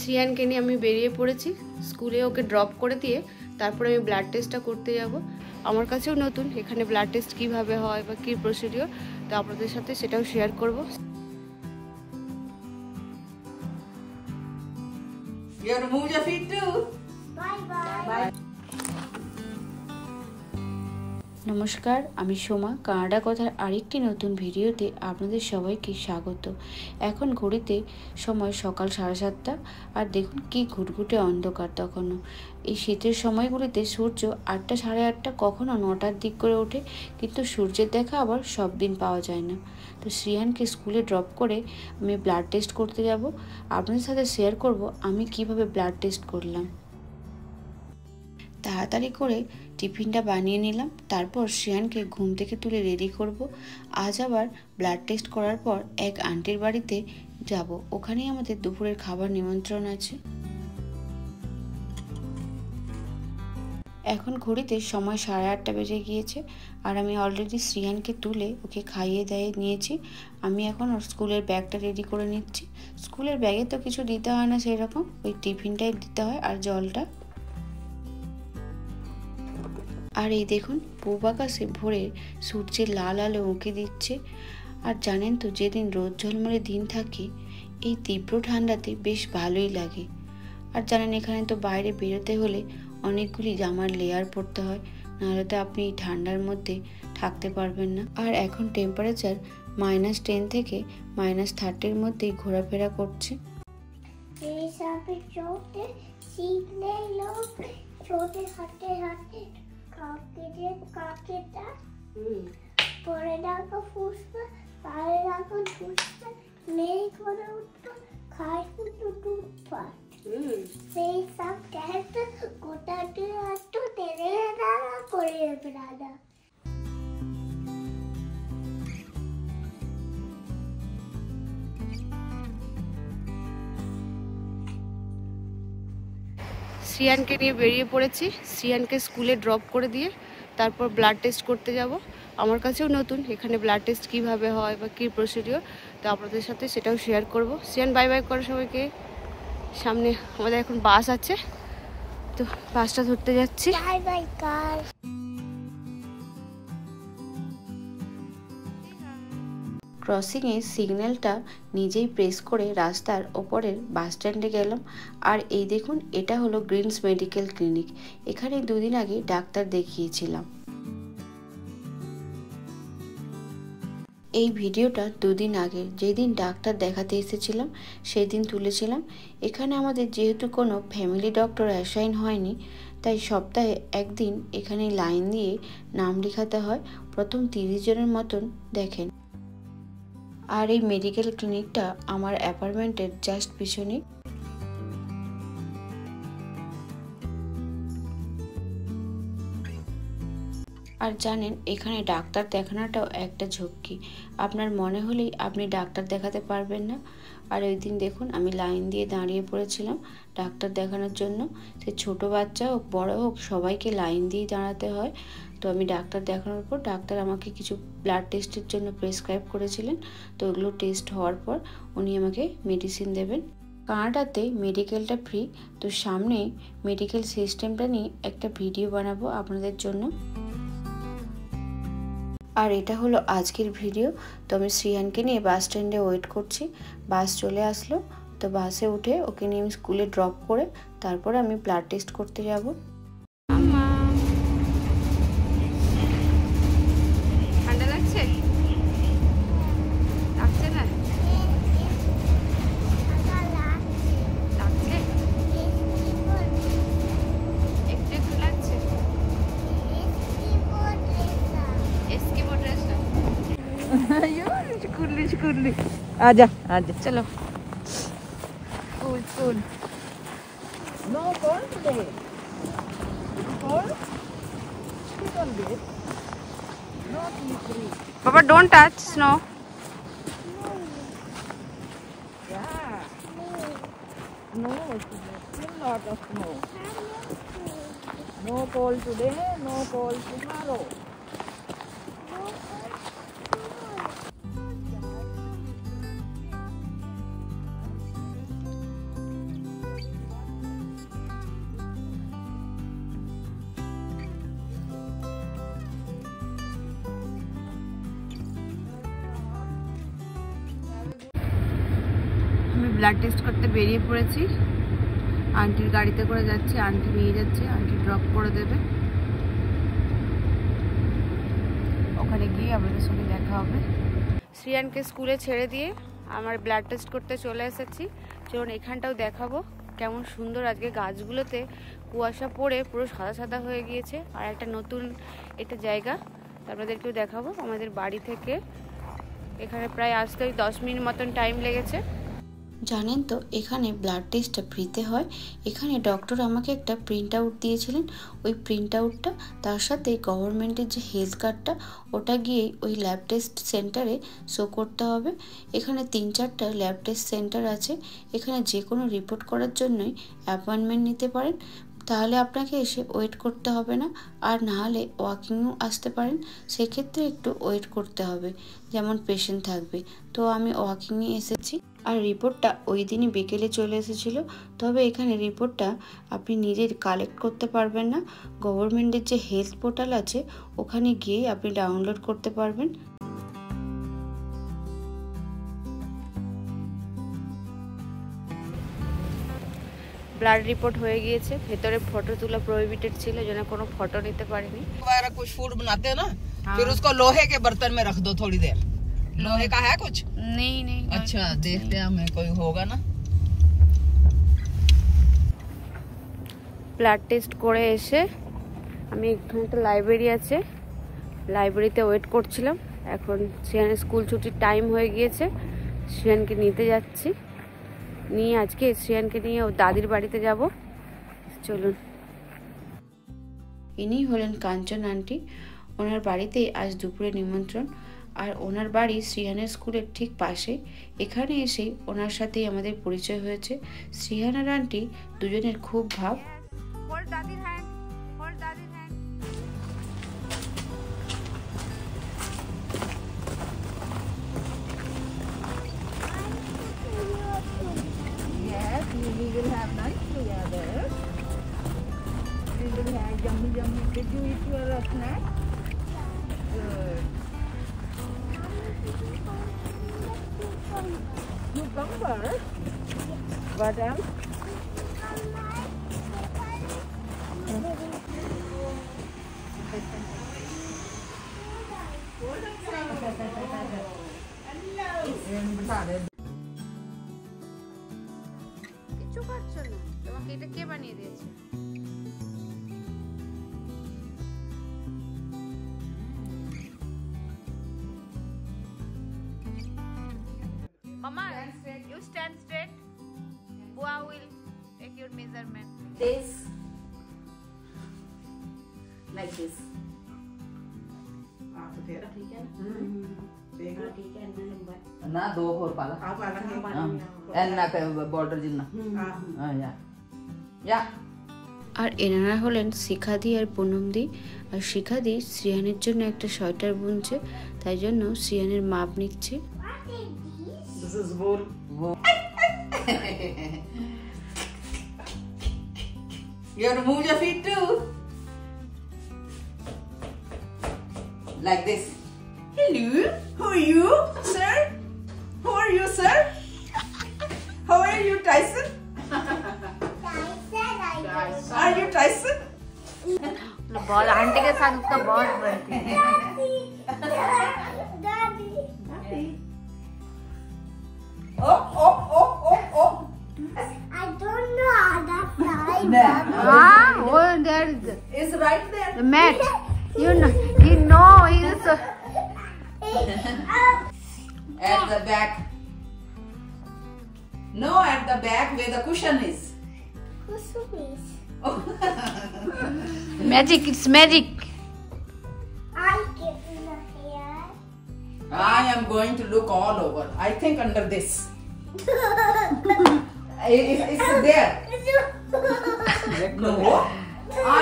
শ্রিয়ানকে নিয়ে আমি বেরিয়ে পড়েছি। স্কুলে ওকে ড্রপ করে দিয়ে তারপরে আমি ব্লাড টেস্টটা করতে যাব। আমার কাছেও নতুন এখানে ব্লাড টেস্ট কিভাবে হয় বা কী প্রসিডিওর, তো আপনাদের সাথে সেটাও শেয়ার করব। You have to move your feet too. Bye bye. নমস্কার, আমি সোমা। কানাডা কথার আরেকটি নতুন ভিডিওতে আপনাদের সবাইকে স্বাগত। এখন ঘড়িতে সময় সকাল 7:30 আর দেখুন কি ঘুটঘুটে অন্ধকার তখনও। এই শীতের সময়গুলিতে সূর্য 8টা সাড়ে 8টা কখনো 9টার দিক করে ওঠে, কিন্তু সূর্যের দেখা আবার সব দিন পাওয়া যায় না। তো শ্রিয়ানকে স্কুলে ড্রপ করে আমি ব্লাড টেস্ট করতে যাব। আপনাদের সাথে শেয়ার করব আমি কিভাবে ব্লাড টেস্ট করলাম। তাড়াতাড়ি করে টিফিনটা বানিয়ে নিলাম, তারপর শ্রিয়ানকে ঘুম থেকে তুলে রেডি করব। আজ আবার ব্লাড টেস্ট করার পর এক আন্টির বাড়িতে যাব, ওখানেই আমাদের দুপুরের খাবার নিমন্ত্রণ আছে। এখন ঘড়িতে সময় 8:30 বেজে গিয়েছে আর আমি অলরেডি শ্রিয়ানকে তুলে ওকে খাইয়ে দাইয়ে নিয়েছি। আমি এখন ওর স্কুলের ব্যাগটা রেডি করে নিচ্ছি। স্কুলের ব্যাগে তো কিছু দিতে হয় না সেরকম, ওই টিফিনটাই দিতে হয় আর জলটা। আর এই দেখুন পূব আকাশে ভোরে সূর্যের লাল আলো উঁকি দিচ্ছে। আর জানেন তো, যেদিন রোদ ঝলমলে দিন থাকে এই তীব্র ঠান্ডাতে বেশ ভালোই লাগে। আর জানেন এখানে তো বাইরে বেরোতে হলে অনেকগুলি জামার লেয়ার পরতে হয়, নাহলে তো আপনি ঠান্ডার মধ্যে থাকতে পারবেন না। আর এখন টেম্পারেচার -10 থেকে -30 মধ্যেই ঘোরাফেরা করছে। কাকেটা পরে ডাকা ফুসবে, পায়ে ডাকা ফুসবে, নেই করে উঠতো, খাই শুধু দুধ পাট। সেই সব ক্যারেক্টার গোটা দিয়ে আসতো, টেনে দাঁড়া করে দাদা। শ্রিয়ানকে নিয়ে বেরিয়ে পড়েছি। শ্রিয়ানকে স্কুলে ড্রপ করে দিয়ে তারপর ব্লাড টেস্ট করতে যাব। আমার কাছেও নতুন এখানে ব্লাড টেস্ট কিভাবে হয় বা কী প্রসিডিওর, তো আপনাদের সাথে সেটাও শেয়ার করব। শ্রিয়ান বাই বাই করে সবাইকে। সামনে আমাদের এখন বাস আছে, তো বাসটা ধরতে যাচ্ছি। বাই বাই কার। ক্রসিংয়ে সিগন্যালটা নিজেই প্রেস করে রাস্তার ওপরের বাস স্ট্যান্ডে গেলাম। আর এই দেখুন এটা হলো গ্রিনস মেডিকেল ক্লিনিক। এখানে 2 দিন আগে ডাক্তার দেখিয়েছিলাম। এই ভিডিওটা 2 দিন আগে, যেদিন ডাক্তার দেখাতে এসেছিলাম সেই দিন তুলেছিলাম। এখানে আমাদের যেহেতু কোনো ফ্যামিলি ডক্টর অ্যাসাইন হয়নি, তাই সপ্তাহে একদিন এখানে লাইন দিয়ে নাম লেখাতে হয়। প্রথম 30 জনের মতন দেখেন। আর এই মেডিকেল ক্লিনিকটা আমার অ্যাপার্টমেন্টের জাস্ট পিছনে। আর জানেন এখানে ডাক্তার দেখানোটাও একটা ঝক্কি। আপনার মনে হলেই আপনি ডাক্তার দেখাতে পারবেন না। আর ওই দিন দেখুন আমি লাইন দিয়ে দাঁড়িয়ে পড়েছিলাম ডাক্তার দেখানোর জন্য। সে ছোট বাচ্চা হোক বড় হোক সবাইকে লাইন দিয়ে দাঁড়াতে হয়। তো আমি ডাক্তার দেখানোর পর ডাক্তার আমাকে কিছু ব্লাড টেস্টের জন্য প্রেসক্রাইব করেছিলেন। তো ওগুলো টেস্ট হওয়ার পর উনি আমাকে মেডিসিন দেবেন। কানাডাতে মেডিকেলটা ফ্রি, তো সামনে মেডিকেল সিস্টেমটা নিয়ে একটা ভিডিও বানাবো আপনাদের জন্য। আর এটা হলো আজকের ভিডিও। তো আমি শ্রিয়ানকে নিয়ে বাস স্ট্যান্ডে ওয়েট করছি। বাস চলে আসলো, তো বাসে উঠে ওকে নিয়ে আমি স্কুলে ড্রপ করে তারপর আমি ব্লাড টেস্ট করতে যাব। ঠান্ডা লাগছে? লাগছে না? লাগছে? একটু একটু লাগছে? Kurli. Aja. चलो Cool. No cold today. Cold? Sit on this. No tea. Papa, don't touch snow. Yeah. No, still lot of snow. No cold today, no cold tomorrow. Blood test করতে বেরিয়ে পড়েছি। আন্টির গাড়িতে করে যাচ্ছি, আন্টি নিয়ে যাচ্ছে, আন্টি ড্রপ করে দেবে। ওখানে গিয়ে আমাদের সঙ্গে দেখা হবে। শ্রিয়ানকে স্কুলে ছেড়ে দিয়ে আমার ব্লাড টেস্ট করতে চলে এসেছি। চলুন এখানটাও দেখাবো কেমন সুন্দর আজকে গাছগুলোতে কুয়াশা পড়ে পুরো সাদা সাদা হয়ে গিয়েছে। আর একটা নতুন এটা জায়গা আপনাদেরকেও দেখাবো। আমাদের বাড়ি থেকে এখানে প্রায় আসতে 10 মিনিট মতন টাইম লেগেছে। জানেন তো এখানে ব্লাড টেস্টটা ফ্রিতে হয়। এখানে ডক্টর আমাকে একটা প্রিন্ট আউট দিয়েছিলেন। ওই প্রিন্ট আউটটা তার সাথে গভর্নমেন্টের যে হেলথ কার্ডটা ওটা গিয়েই ওই ল্যাব টেস্ট সেন্টারে শো করতে হবে। এখানে 3-4টা ল্যাব টেস্ট সেন্টার আছে। এখানে যে কোনো রিপোর্ট করার জন্যই অ্যাপয়েন্টমেন্ট নিতে পারেন, তাহলে আপনাকে এসে ওয়েট করতে হবে না। আর না হলে ওয়াকিংও আসতে পারেন, সেক্ষেত্রে একটু ওয়েট করতে হবে, যেমন পেশেন্ট থাকবে। তো আমি ওয়াকিংয়ে এসেছি। আর রিপোর্টটা ওই দিনই বিকেলে চলে এসেছিলো। তবে এখানে রিপোর্টটা আপনি নিজে কালেক্ট করতে পারবেন না, গভর্নমেন্টের যে হেলথ পোর্টাল আছে ওখানে গিয়ে আপনি ডাউনলোড করতে পারবেন। ব্লাড রিপোর্ট হয়ে গিয়েছে। ভেতরে ফটো তোলা প্রহিবিটেড ছিল, যেন কোনো ফটো নিতে পারিনি। कुछ फूड बनाते हैं ना, फिर उसको लोहे के बर्तन में रख दो थोड़ी देर। लोहे का है कुछ? नहीं। अच्छा देखते हैं हमें कोई होगा ना। ব্লাড টেস্ট করে এসে আমি এখানে একটা লাইব্রেরি আছে, লাইব্রেরিতে ওয়েট করছিলাম। এখন শ্রিয়ানের স্কুল ছুটির টাইম হয়ে গিয়েছে, শ্রিয়ানকে নিতে যাচ্ছি। নিয়ে আজকে শ্রিয়ানকে নিয়ে ও দাদির বাড়িতে যাব। চলুন। ইনি হলেন কাঞ্চন আন্টি। ওনার বাড়িতে আজ দুপুরে নিমন্ত্রণ। আর ওনার বাড়ি শ্রিয়ানের স্কুলের ঠিক পাশে। এখানে এসে ওনার সাথেই আমাদের পরিচয় হয়েছে। শ্রিয়ান আর আন্টি দুজনের খুব ভাব। Yes, we will have lunch together. We will have yummy. Did you eat your snack? Good. Cucumber. What else? কিছু খাচ্ছ না? তোমাকে এটা কে বানিয়ে দিয়েছে? Mama, you stand straight. Bua will take your measurement. This like this. ठीक है ना? ठीक है ना नंबर ना 2 और पाला एन ना बॉर्डर जिन्ना या या। আর এনারা হলেন শিখাদি আর পুনমদি। আর শিখাদি শ্রিয়ানের জন্য একটা সোয়েটার বুনছে, তাই জন্য শ্রিয়ানের মাপ নিচ্ছে। This is wool. You have to move your feet too. Like this. Hello. Who are you, sir? Who are you, sir? How are you, Tyson? Are you Tyson? बहुत आंटी के साथ उसका बहुत बनती है। Oh. I don't know how to fly. हाँ, वो there Is right there. the mat. You know, he is. At the back. No, at the back where the cushion is. Magic, it's magic. I get in the hair. I am going to look all over. I think under this. It's there. No.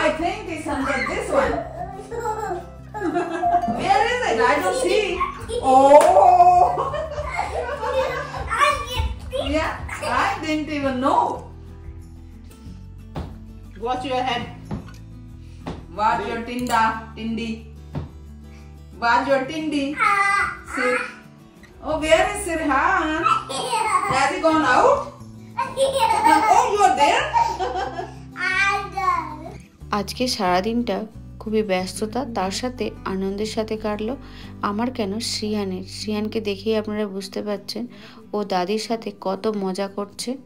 I think it's under this one. Where is it? I don't see. Oh. Yeah, I didn't even know. Watch your head. Watch your tindi. Watch your tindi. Sit. Oh, where is Sirhan? Has he gone out? Oh, you're there? আজকে সারাদিনটা খুবই ব্যস্ততা তার সাথে আনন্দের সাথে কাটলো। আমার কেন, শ্রিয়ানকে দেখেই আপনারা বুঝতে পারছেন ও দাদির সাথে কত মজা করছে।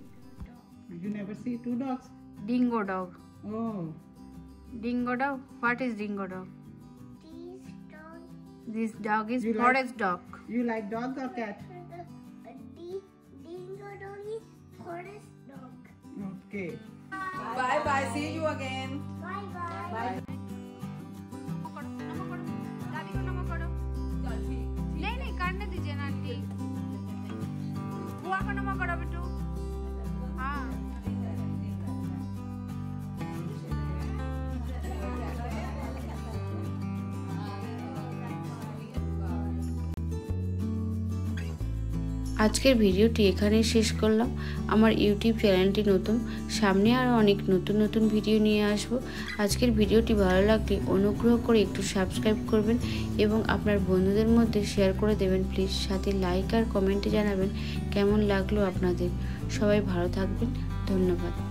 You never see two dogs? Dingo dog, Oh. Dingo dog, what is dingo dog? This dog is You like- forest dog. You like dog or cat? Dingo dog is forest dog. Okay. Bye bye. See you again. Bye bye. नहीं करने दीजिए ना aunty, बुआ को नमक करो बेटू। हाँ আজকের ভিডিওটি এখানেই শেষ করলাম। আমার ইউটিউব চ্যানেলটি নতুন, সামনে আরও অনেক নতুন নতুন ভিডিও নিয়ে আসব। আজকের ভিডিওটি ভালো লাগলে অনুগ্রহ করে একটু সাবস্ক্রাইব করবেন এবং আপনার বন্ধুদের মধ্যে শেয়ার করে দেবেন প্লিজ। সাথে লাইক আর কমেন্টে জানাবেন কেমন লাগলো আপনাদের। সবাই ভালো থাকবেন, ধন্যবাদ।